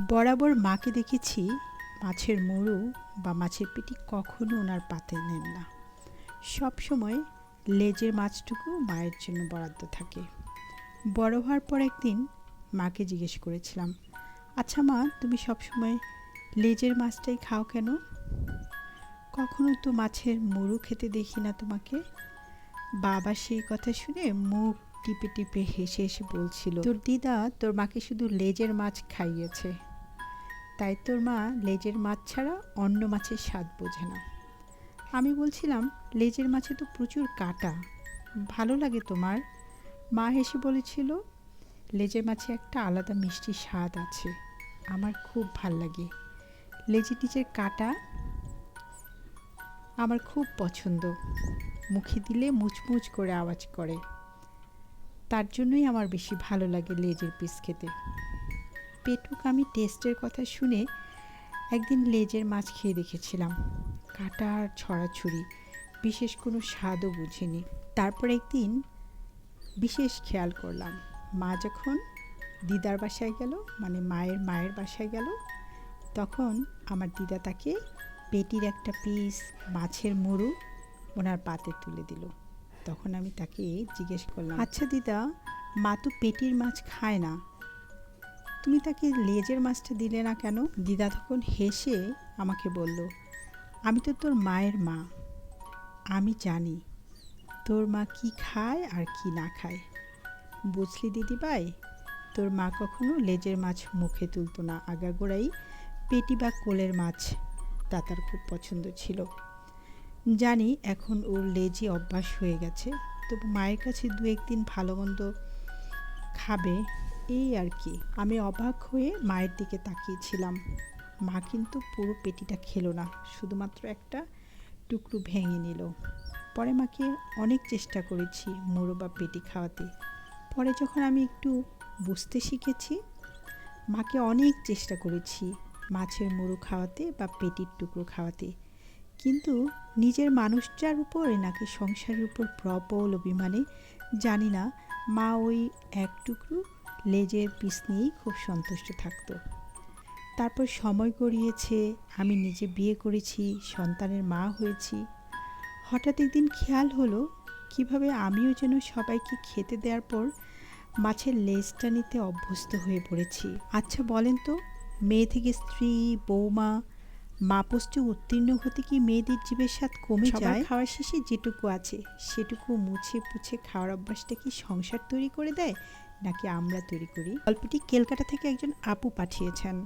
বরাবর মাকে দেখেছি মাছের মুড়ো বা মাছের পেটি কখনো ওনার পাতে নেন না। সব সময় লেজের মাছটুকু মায়ের জন্য বরাদ্দ থাকে। বড় হওয়ার পর একদিন মাকে জিজ্ঞেস করেছিলাম, আচ্ছা মা, তুমি সবসময় লেজের মাছটাই খাও কেন? কখনো তো মাছের মুড়ো খেতে দেখি না তোমাকে। বাবা সেই কথা শুনে মুখ টিপে টিপে হেসে হেসে বলছিল, তোর দিদা তোর মাকে শুধু লেজের মাছ খাইয়েছে, তাই তোর মা লেজের মাছ ছাড়া অন্য মাছের স্বাদ বোঝে না। আমি বলছিলাম, লেজের মাছে তো প্রচুর কাঁটা, ভালো লাগে তোমার? মা হেসে বলেছিল, লেজের মাছে একটা আলাদা মিষ্টি স্বাদ আছে, আমার খুব ভাল লাগে। লেজের নিচের কাঁটা আমার খুব পছন্দ, মুখে দিলে মুচমুচ করে আওয়াজ করে, তার জন্যই আমার বেশি ভালো লাগে লেজের পিস খেতে। পেটুক আমি টেস্টের কথা শুনে একদিন লেজের মাছ খেয়ে দেখেছিলাম, কাঁটা আর ছড়াছড়ি, বিশেষ কোনো স্বাদও বুঝিনি। তারপর একদিন বিশেষ খেয়াল করলাম, মা যখন দিদার বাসায় গেল, মানে মায়ের বাসায় গেল, তখন আমার দিদা তাকে পেটির একটা পিস মাছের মুড়ো ওনার পাতে তুলে দিল। তখন আমি তাকে জিজ্ঞেস করলাম, আচ্ছা দিদা, মা তো পেটির মাছ খায় না, তুমি তাকে লেজের মাছটা দিলে না কেন? দিদা তখন হেসে আমাকে বলল, আমি তো তোর মায়ের মা, আমি জানি তোর মা কি খায় আর কি না খায়। বুঝলি দিদিভাই, তোর মা কখনো লেজের মাছ মুখে তুলতো না, আগাগোড়াই পেটি বা কোলের মাছ তা তার খুব পছন্দ ছিল। জানি এখন ওর লেজে অভ্যাস হয়ে গেছে, তবু মায়ের কাছে দু একদিন ভালো মন্দ খাবে, এই আর কি। আমি অবাক হয়ে মায়ের দিকে তাকিয়েছিলাম। মা কিন্তু পুরো পেটিটা খেলো না, শুধুমাত্র একটা টুকরো ভেঙে নিল। পরে মাকে অনেক চেষ্টা করেছি মুড়ো বা পেটি খাওয়াতে। পরে যখন আমি একটু বুঝতে শিখেছি, মাকে অনেক চেষ্টা করেছি মাছের মুড়ো খাওয়াতে বা পেটির টুকরো খাওয়াতে, কিন্তু নিজের মানুষটার উপরে নাকি সংসারের উপর প্রবল অভিমানে জানি না, মা ওই এক টুকরো লেজের পিস নিয়েই খুব সন্তুষ্ট থাকতো। তারপর সময় গড়িয়েছে, আমি নিজে বিয়ে করেছি, সন্তানের মা হয়েছি। হঠাৎ একদিন খেয়াল হলো, কিভাবে আমিও যেন সবাইকে খেতে দেওয়ার পর মাছের লেজটা নিতে অভ্যস্ত হয়ে পড়েছি। আচ্ছা বলেন তো, মেয়ে থেকে স্ত্রী, বৌমা, মা পোস্টে উত্তীর্ণ হতে কি মেয়েদের জীবের স্বাদ কমে যায়? খাওয়ার শেষে যেটুকু আছে সেটুকু মুছে পুছে খাওয়ার অভ্যাসটা কি সংসার তৈরি করে দেয়, নাকি আমরা তৈরি করি? গল্পটি কেলকাটা থেকে একজন আপু পাঠিয়েছেন।